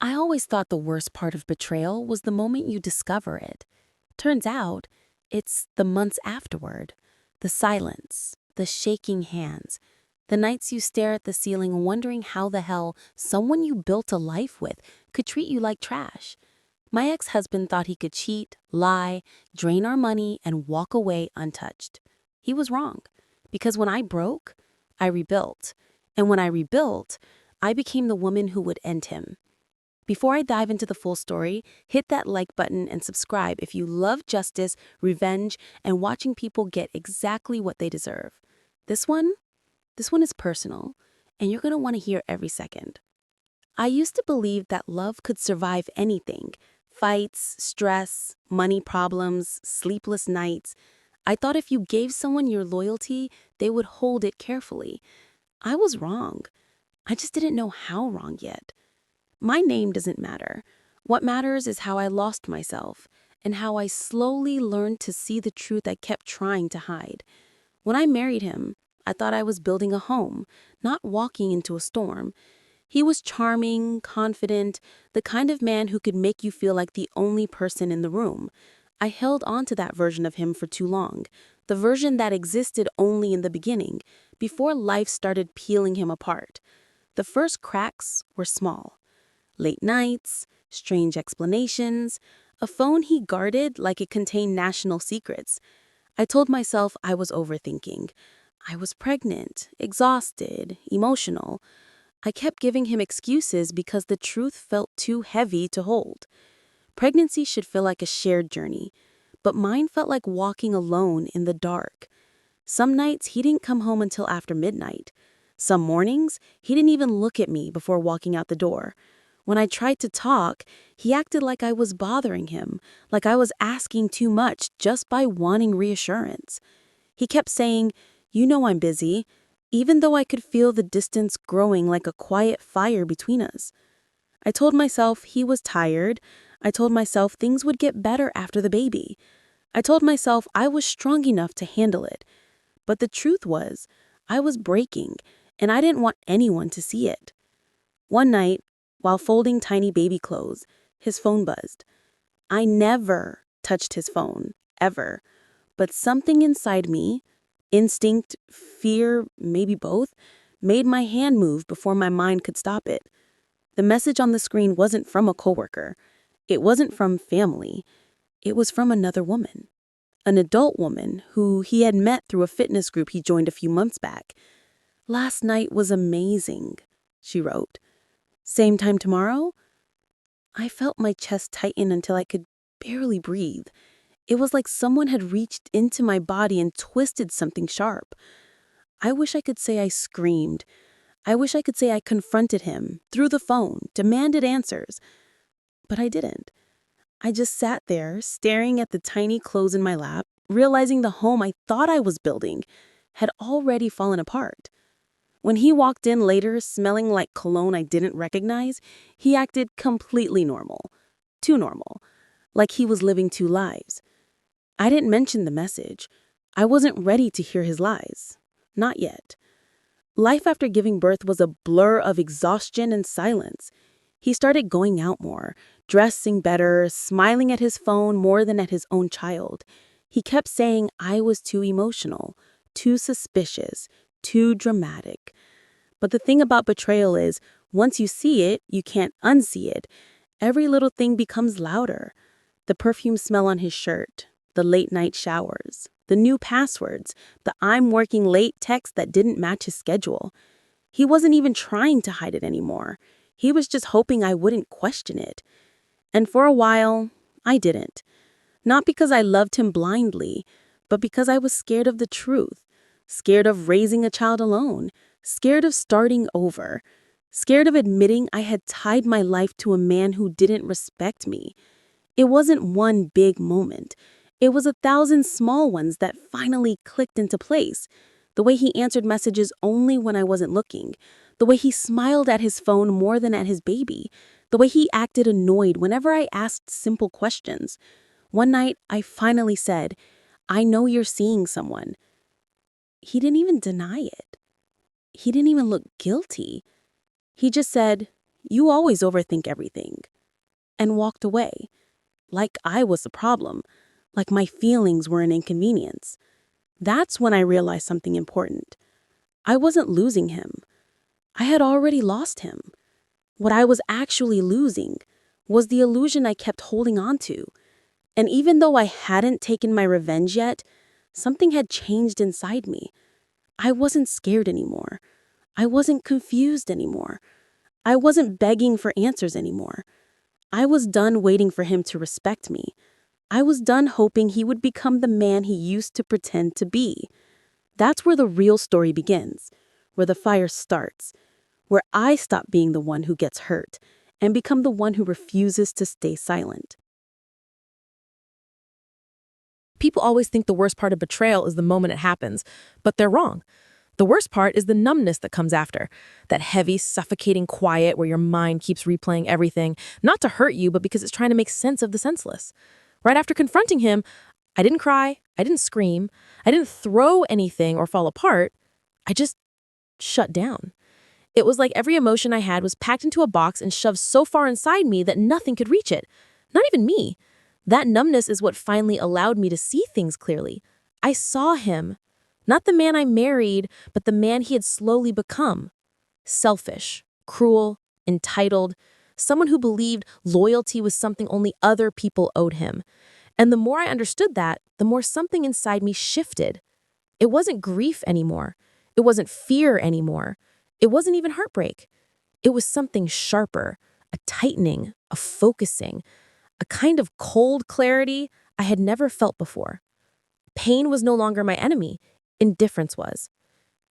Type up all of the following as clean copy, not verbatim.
I always thought the worst part of betrayal was the moment you discover it. Turns out, it's the months afterward. The silence, the shaking hands, the nights you stare at the ceiling wondering how the hell someone you built a life with could treat you like trash. My ex-husband thought he could cheat, lie, drain our money, and walk away untouched. He was wrong, because when I broke, I rebuilt. And when I rebuilt, I became the woman who would end him. Before I dive into the full story, hit that like button and subscribe if you love justice, revenge, and watching people get exactly what they deserve. This one is personal, and you're going to want to hear every second. I used to believe that love could survive anything: fights, stress, money problems, sleepless nights. I thought if you gave someone your loyalty, they would hold it carefully. I was wrong. I just didn't know how wrong yet. My name doesn't matter. What matters is how I lost myself and how I slowly learned to see the truth I kept trying to hide. When I married him, I thought I was building a home, not walking into a storm. He was charming, confident, the kind of man who could make you feel like the only person in the room. I held on to that version of him for too long, the version that existed only in the beginning, before life started peeling him apart. The first cracks were small. Late nights, strange explanations, a phone he guarded like it contained national secrets. I told myself I was overthinking. I was pregnant, exhausted, emotional. I kept giving him excuses because the truth felt too heavy to hold. Pregnancy should feel like a shared journey, but mine felt like walking alone in the dark. Some nights he didn't come home until after midnight. Some mornings he didn't even look at me before walking out the door. When I tried to talk, he acted like I was bothering him, like I was asking too much just by wanting reassurance. He kept saying, "You know I'm busy," even though I could feel the distance growing like a quiet fire between us. I told myself he was tired. I told myself things would get better after the baby. I told myself I was strong enough to handle it. But the truth was, I was breaking, and I didn't want anyone to see it. One night, while folding tiny baby clothes, his phone buzzed. I never touched his phone, ever. But something inside me, instinct, fear, maybe both, made my hand move before my mind could stop it. The message on the screen wasn't from a coworker. It wasn't from family. It was from another woman. An adult woman who he had met through a fitness group he joined a few months back. "Last night was amazing," she wrote. "Same time tomorrow?" I felt my chest tighten until I could barely breathe. It was like someone had reached into my body and twisted something sharp. I wish I could say I screamed. I wish I could say I confronted him, through the phone, demanded answers. But I didn't. I just sat there, staring at the tiny clothes in my lap, realizing the home I thought I was building had already fallen apart. When he walked in later, smelling like cologne I didn't recognize, he acted completely normal. Too normal. Like he was living two lives. I didn't mention the message. I wasn't ready to hear his lies. Not yet. Life after giving birth was a blur of exhaustion and silence. He started going out more, dressing better, smiling at his phone more than at his own child. He kept saying I was too emotional, too suspicious, too dramatic. But the thing about betrayal is, once you see it, you can't unsee it. Every little thing becomes louder. The perfume smell on his shirt, the late night showers, the new passwords, the "I'm working late" text that didn't match his schedule. He wasn't even trying to hide it anymore. He was just hoping I wouldn't question it. And for a while, I didn't. Not because I loved him blindly, but because I was scared of the truth, scared of raising a child alone, scared of starting over, scared of admitting I had tied my life to a man who didn't respect me. It wasn't one big moment. It was 1,000 small ones that finally clicked into place. The way he answered messages only when I wasn't looking. The way he smiled at his phone more than at his baby. The way he acted annoyed whenever I asked simple questions. One night, I finally said, "I know you're seeing someone." He didn't even deny it. He didn't even look guilty. He just said, You always overthink everything," and walked away, like I was the problem, like my feelings were an inconvenience. That's when I realized something important. I wasn't losing him. I had already lost him. What I was actually losing was the illusion I kept holding on to. And even though I hadn't taken my revenge yet, something had changed inside me. I wasn't scared anymore. I wasn't confused anymore. I wasn't begging for answers anymore. I was done waiting for him to respect me. I was done hoping he would become the man he used to pretend to be. That's where the real story begins, where the fire starts, where I stop being the one who gets hurt and become the one who refuses to stay silent. People always think the worst part of betrayal is the moment it happens, but they're wrong. The worst part is the numbness that comes after. That heavy, suffocating quiet where your mind keeps replaying everything, not to hurt you, but because it's trying to make sense of the senseless. Right after confronting him, I didn't cry, I didn't scream, I didn't throw anything or fall apart. I just shut down. It was like every emotion I had was packed into a box and shoved so far inside me that nothing could reach it. Not even me. That numbness is what finally allowed me to see things clearly. I saw him. Not the man I married, but the man he had slowly become. Selfish, cruel, entitled, someone who believed loyalty was something only other people owed him. And the more I understood that, the more something inside me shifted. It wasn't grief anymore. It wasn't fear anymore. It wasn't even heartbreak. It was something sharper, a tightening, a focusing, a kind of cold clarity I had never felt before. Pain was no longer my enemy. Indifference was.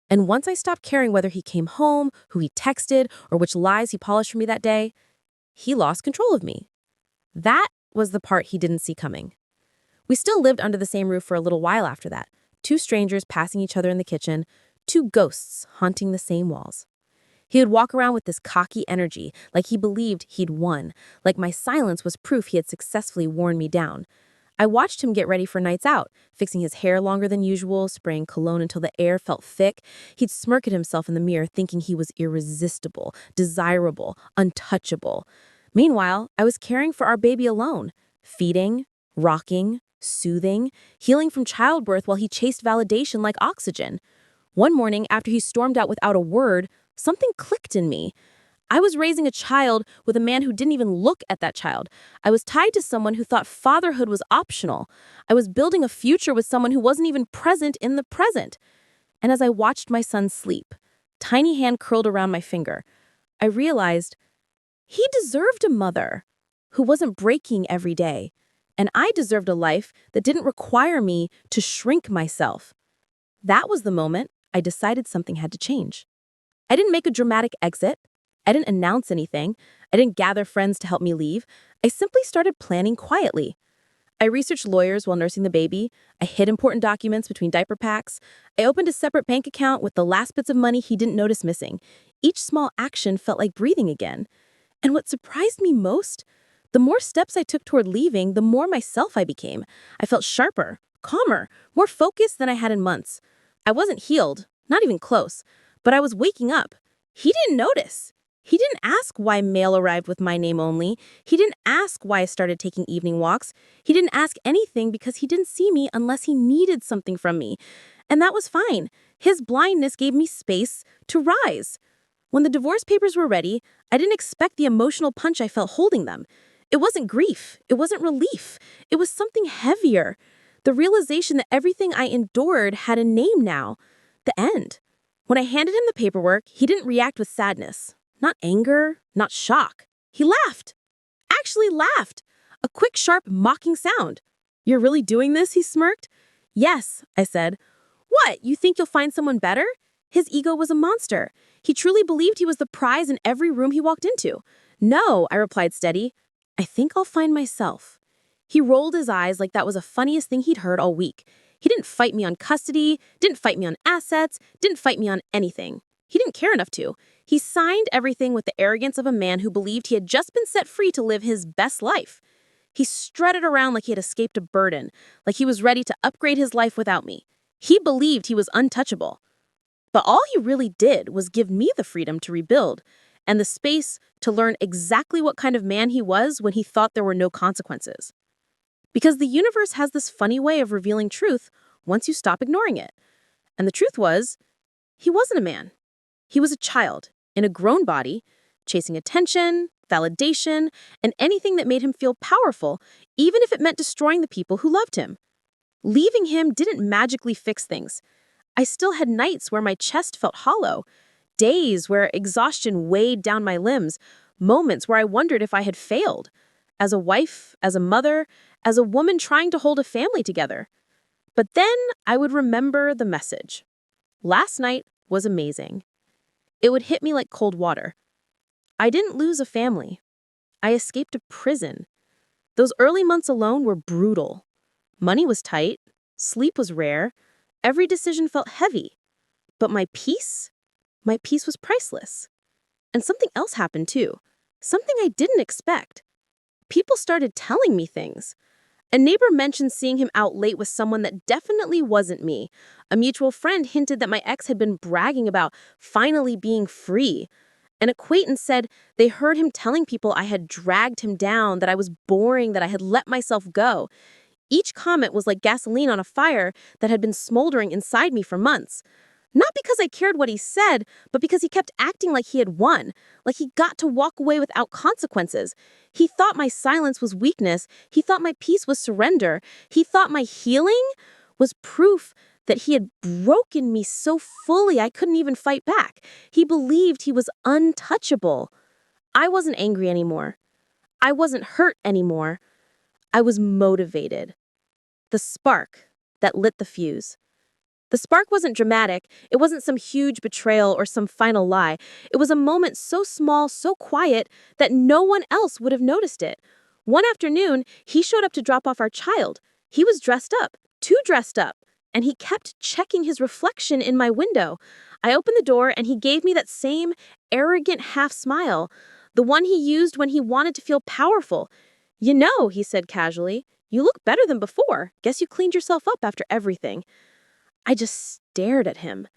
And once I stopped caring whether he came home, who he texted, or which lies he polished for me that day, he lost control of me. That was the part he didn't see coming. We still lived under the same roof for a little while after that. Two strangers passing each other in the kitchen, two ghosts haunting the same walls. He would walk around with this cocky energy, like he believed he'd won, like my silence was proof he had successfully worn me down. I watched him get ready for nights out, fixing his hair longer than usual, spraying cologne until the air felt thick. He'd smirk at himself in the mirror, thinking he was irresistible, desirable, untouchable. Meanwhile, I was caring for our baby alone, feeding, rocking, soothing, healing from childbirth while he chased validation like oxygen. One morning, after he stormed out without a word, something clicked in me. I was raising a child with a man who didn't even look at that child. I was tied to someone who thought fatherhood was optional. I was building a future with someone who wasn't even present in the present. And as I watched my son sleep, tiny hand curled around my finger, I realized he deserved a mother who wasn't breaking every day. And I deserved a life that didn't require me to shrink myself. That was the moment I decided something had to change. I didn't make a dramatic exit. I didn't announce anything. I didn't gather friends to help me leave. I simply started planning quietly. I researched lawyers while nursing the baby. I hid important documents between diaper packs. I opened a separate bank account with the last bits of money he didn't notice missing. Each small action felt like breathing again. And what surprised me most, the more steps I took toward leaving, the more myself I became. I felt sharper, calmer, more focused than I had in months. I wasn't healed, not even close, but I was waking up. He didn't notice. He didn't ask why mail arrived with my name only. He didn't ask why I started taking evening walks. He didn't ask anything because he didn't see me unless he needed something from me. And that was fine. His blindness gave me space to rise. When the divorce papers were ready, I didn't expect the emotional punch I felt holding them. It wasn't grief. It wasn't relief. It was something heavier. The realization that everything I endured had a name now. The end. When I handed him the paperwork, he didn't react with sadness. Not anger, not shock. He laughed. Actually laughed. A quick, sharp, mocking sound. "You're really doing this?" he smirked. "Yes," I said. "What, you think you'll find someone better?" His ego was a monster. He truly believed he was the prize in every room he walked into. "No," I replied steady. "I think I'll find myself." He rolled his eyes like that was the funniest thing he'd heard all week. He didn't fight me on custody, didn't fight me on assets, didn't fight me on anything. He didn't care enough to. He signed everything with the arrogance of a man who believed he had just been set free to live his best life. He strutted around like he had escaped a burden, like he was ready to upgrade his life without me. He believed he was untouchable. But all he really did was give me the freedom to rebuild. and the space to learn exactly what kind of man he was when he thought there were no consequences. Because the universe has this funny way of revealing truth once you stop ignoring it. And the truth was, he wasn't a man. He was a child in a grown body, chasing attention, validation, and anything that made him feel powerful, even if it meant destroying the people who loved him. Leaving him didn't magically fix things. I still had nights where my chest felt hollow, days where exhaustion weighed down my limbs, moments where I wondered if I had failed. As a wife, as a mother, as a woman trying to hold a family together. But then I would remember the message. Last night was amazing. It would hit me like cold water. I didn't lose a family. I escaped a prison. Those early months alone were brutal. Money was tight. Sleep was rare. Every decision felt heavy. But my peace was priceless. And something else happened too. Something I didn't expect. People started telling me things. A neighbor mentioned seeing him out late with someone that definitely wasn't me. A mutual friend hinted that my ex had been bragging about finally being free. An acquaintance said they heard him telling people I had dragged him down, that I was boring, that I had let myself go. Each comment was like gasoline on a fire that had been smoldering inside me for months. Not because I cared what he said, but because he kept acting like he had won, like he got to walk away without consequences. He thought my silence was weakness. He thought my peace was surrender. He thought my healing was proof that he had broken me so fully I couldn't even fight back. He believed he was untouchable. I wasn't angry anymore. I wasn't hurt anymore. I was motivated. The spark that lit the fuse. The spark wasn't dramatic. It wasn't some huge betrayal or some final lie. It was a moment so small, so quiet, that no one else would have noticed it. One afternoon, he showed up to drop off our child. He was dressed up, too dressed up, and he kept checking his reflection in my window. I opened the door, and he gave me that same arrogant half smile, the one he used when he wanted to feel powerful. "You know," he said casually, "you look better than before. Guess you cleaned yourself up after everything." I just stared at him.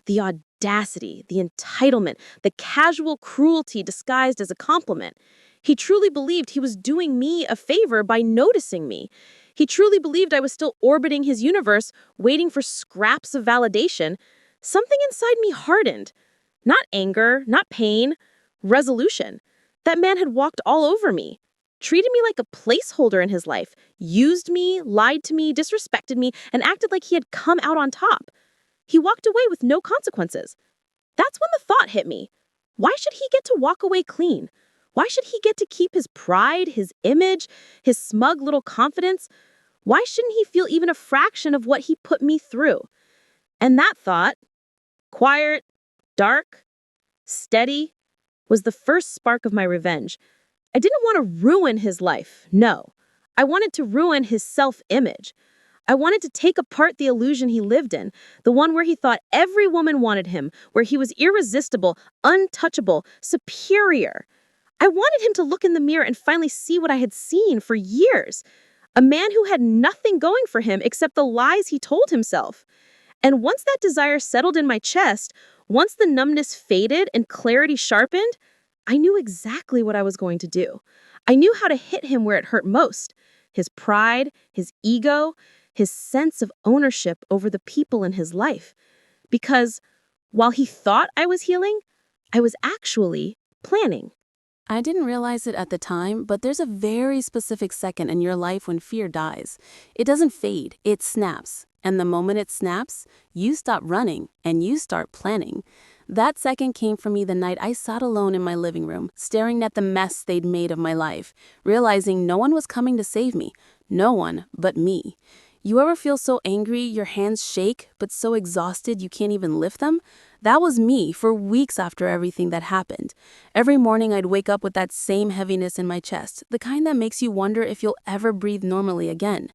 The audacity, the entitlement, the casual cruelty disguised as a compliment. He truly believed he was doing me a favor by noticing me. He truly believed I was still orbiting his universe, waiting for scraps of validation. Something inside me hardened. Not anger, not pain, resolution. That man had walked all over me. Treated me like a placeholder in his life, used me, lied to me, disrespected me, and acted like he had come out on top. He walked away with no consequences. That's when the thought hit me. Why should he get to walk away clean? Why should he get to keep his pride, his image, his smug little confidence? Why shouldn't he feel even a fraction of what he put me through? And that thought, quiet, dark, steady, was the first spark of my revenge. I didn't want to ruin his life, no. I wanted to ruin his self-image. I wanted to take apart the illusion he lived in, the one where he thought every woman wanted him, where he was irresistible, untouchable, superior. I wanted him to look in the mirror and finally see what I had seen for years. A man who had nothing going for him except the lies he told himself. And once that desire settled in my chest, once the numbness faded and clarity sharpened, I knew exactly what I was going to do. I knew how to hit him where it hurt most. His pride, his ego, his sense of ownership over the people in his life. Because while he thought I was healing, I was actually planning. I didn't realize it at the time, but there's a very specific second in your life when fear dies. It doesn't fade, it snaps. And the moment it snaps, you stop running and you start planning. That second came for me the night I sat alone in my living room, staring at the mess they'd made of my life, realizing no one was coming to save me. No one but me. You ever feel so angry your hands shake, but so exhausted you can't even lift them? That was me for weeks after everything that happened. Every morning I'd wake up with that same heaviness in my chest, the kind that makes you wonder if you'll ever breathe normally again.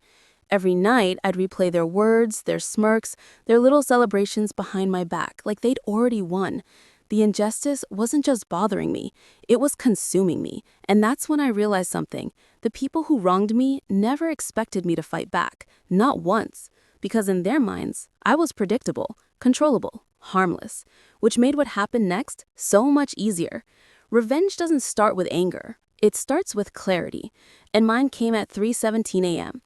Every night, I'd replay their words, their smirks, their little celebrations behind my back, like they'd already won. The injustice wasn't just bothering me, it was consuming me. And that's when I realized something. The people who wronged me never expected me to fight back, not once. Because in their minds, I was predictable, controllable, harmless, which made what happened next so much easier. Revenge doesn't start with anger. It starts with clarity, and mine came at 3:17 a.m.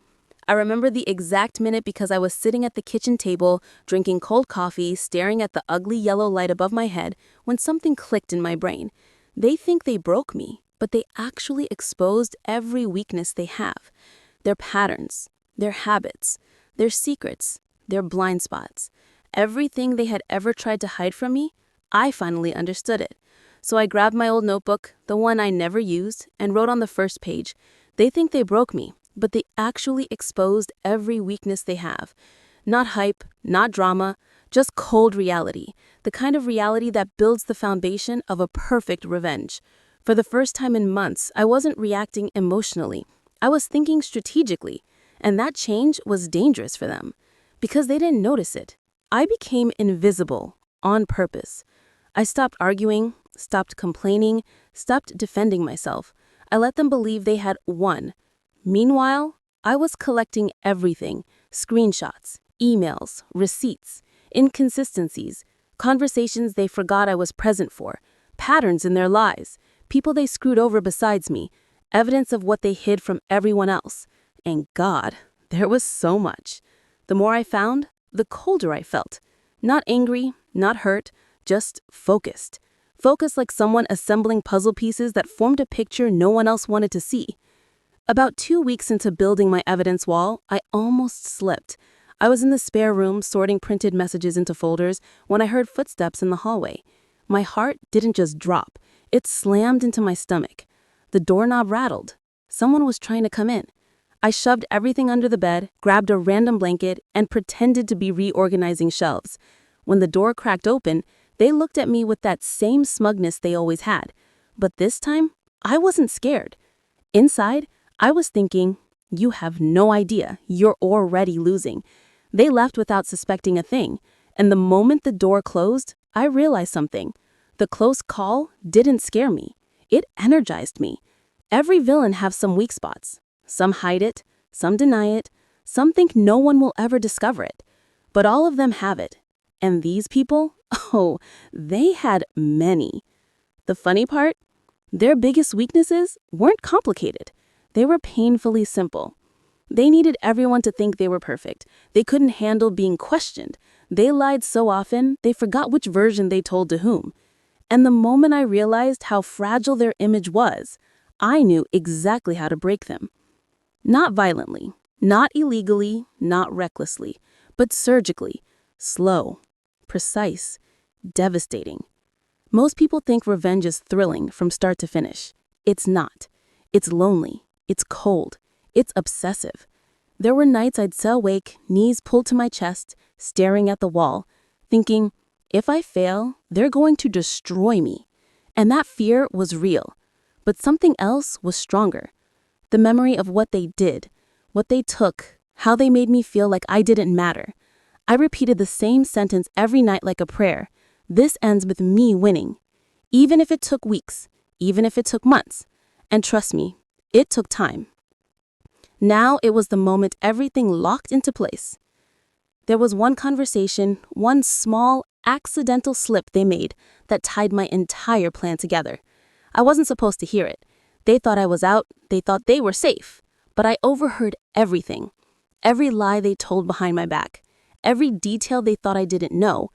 I remember the exact minute because I was sitting at the kitchen table, drinking cold coffee, staring at the ugly yellow light above my head, when something clicked in my brain. They think they broke me, but they actually exposed every weakness they have. Their patterns, their habits, their secrets, their blind spots. Everything they had ever tried to hide from me, I finally understood it. So I grabbed my old notebook, the one I never used, and wrote on the first page, "They think they broke me, but they actually exposed every weakness they have." Not hype, not drama, just cold reality, the kind of reality that builds the foundation of a perfect revenge. For the first time in months, I wasn't reacting emotionally. I was thinking strategically, and that change was dangerous for them because they didn't notice it. I became invisible on purpose. I stopped arguing, stopped complaining, stopped defending myself. I let them believe they had won. Meanwhile, I was collecting everything: screenshots, emails, receipts, inconsistencies, conversations they forgot I was present for, patterns in their lives, people they screwed over besides me, evidence of what they hid from everyone else. And God, there was so much. The more I found, the colder I felt. Not angry, not hurt, just focused. Focused like someone assembling puzzle pieces that formed a picture no one else wanted to see. About 2 weeks into building my evidence wall, I almost slipped. I was in the spare room sorting printed messages into folders when I heard footsteps in the hallway. My heart didn't just drop, it slammed into my stomach. The doorknob rattled. Someone was trying to come in. I shoved everything under the bed, grabbed a random blanket, and pretended to be reorganizing shelves. When the door cracked open, they looked at me with that same smugness they always had. But this time, I wasn't scared. Inside, I was thinking, "You have no idea, you're already losing." They left without suspecting a thing, and the moment the door closed, I realized something. The close call didn't scare me. It energized me. Every villain has some weak spots. Some hide it, some deny it, some think no one will ever discover it. But all of them have it. And these people, oh, they had many. The funny part? Their biggest weaknesses weren't complicated. They were painfully simple. They needed everyone to think they were perfect. They couldn't handle being questioned. They lied so often, they forgot which version they told to whom. And the moment I realized how fragile their image was, I knew exactly how to break them. Not violently, not illegally, not recklessly, but surgically, slow, precise, devastating. Most people think revenge is thrilling from start to finish. It's not. It's lonely. It's cold. It's obsessive. There were nights I'd sit awake, knees pulled to my chest, staring at the wall, thinking, if I fail, they're going to destroy me. And that fear was real. But something else was stronger. The memory of what they did, what they took, how they made me feel like I didn't matter. I repeated the same sentence every night like a prayer. This ends with me winning. Even if it took weeks, even if it took months. And trust me, it took time. Now it was the moment everything locked into place. There was one conversation, one small, accidental slip they made that tied my entire plan together. I wasn't supposed to hear it. They thought I was out, they thought they were safe. But I overheard everything. Every lie they told behind my back. Every detail they thought I didn't know.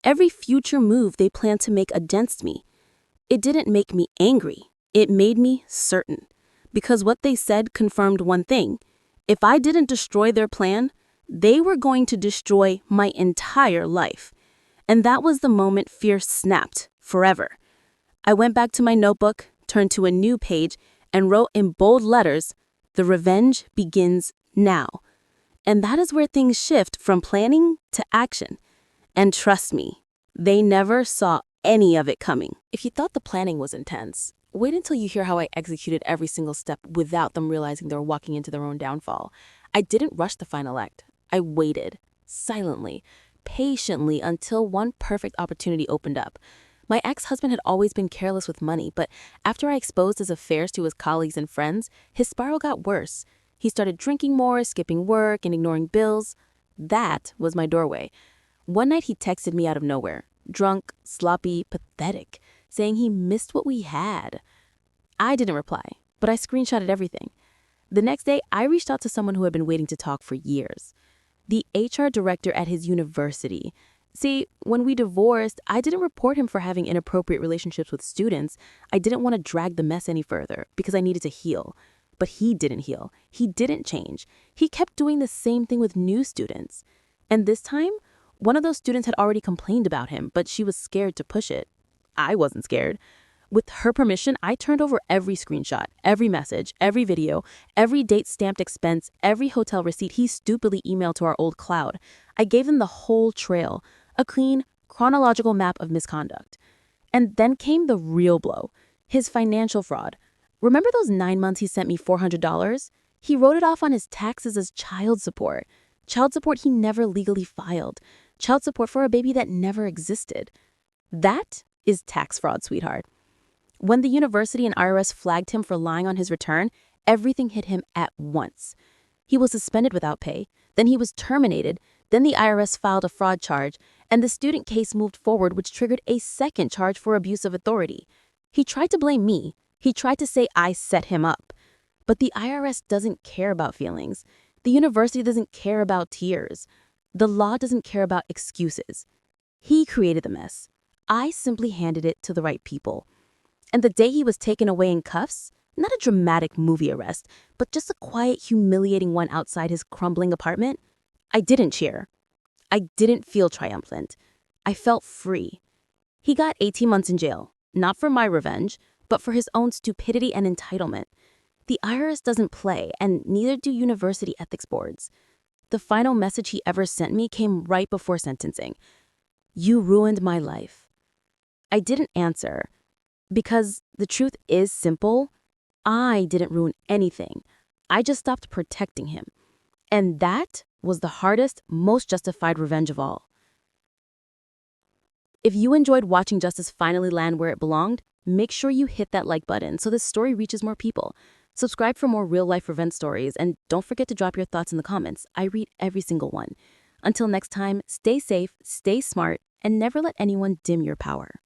Every future move they planned to make against me. It didn't make me angry. It made me certain. Because what they said confirmed one thing. If I didn't destroy their plan, they were going to destroy my entire life. And that was the moment fear snapped forever. I went back to my notebook, turned to a new page, and wrote in bold letters, "The revenge begins now." And that is where things shift from planning to action. And trust me, they never saw any of it coming. If you thought the planning was intense, wait until you hear how I executed every single step without them realizing they were walking into their own downfall. I didn't rush the final act. I waited, silently, patiently, until one perfect opportunity opened up. My ex-husband had always been careless with money, but after I exposed his affairs to his colleagues and friends, his spiral got worse. He started drinking more, skipping work, and ignoring bills. That was my doorway. One night he texted me out of nowhere, drunk, sloppy, pathetic. saying he missed what we had. I didn't reply, but I screenshotted everything. The next day, I reached out to someone who had been waiting to talk for years. The HR director at his university. See, when we divorced, I didn't report him for having inappropriate relationships with students. I didn't want to drag the mess any further because I needed to heal. But he didn't heal. He didn't change. He kept doing the same thing with new students. And this time, one of those students had already complained about him, but she was scared to push it. I wasn't scared. With her permission, I turned over every screenshot, every message, every video, every date-stamped expense, every hotel receipt he stupidly emailed to our old cloud. I gave them the whole trail, a clean, chronological map of misconduct. And then came the real blow, his financial fraud. Remember those 9 months he sent me $400? He wrote it off on his taxes as child support. Child support he never legally filed. Child support for a baby that never existed. That is tax fraud, sweetheart. When the university and IRS flagged him for lying on his return, everything hit him at once. He was suspended without pay, then he was terminated, then the IRS filed a fraud charge, and the student case moved forward, which triggered a second charge for abuse of authority. He tried to blame me. He tried to say I set him up. But the IRS doesn't care about feelings. The university doesn't care about tears. The law doesn't care about excuses. He created the mess. I simply handed it to the right people. And the day he was taken away in cuffs, not a dramatic movie arrest, but just a quiet, humiliating one outside his crumbling apartment, I didn't cheer. I didn't feel triumphant. I felt free. He got 18 months in jail, not for my revenge, but for his own stupidity and entitlement. The IRS doesn't play, and neither do university ethics boards. The final message he ever sent me came right before sentencing. You ruined my life. I didn't answer. Because the truth is simple, I didn't ruin anything. I just stopped protecting him. And that was the hardest, most justified revenge of all. If you enjoyed watching justice finally land where it belonged, make sure you hit that like button so this story reaches more people. Subscribe for more real-life revenge stories, and don't forget to drop your thoughts in the comments. I read every single one. Until next time, stay safe, stay smart, and never let anyone dim your power.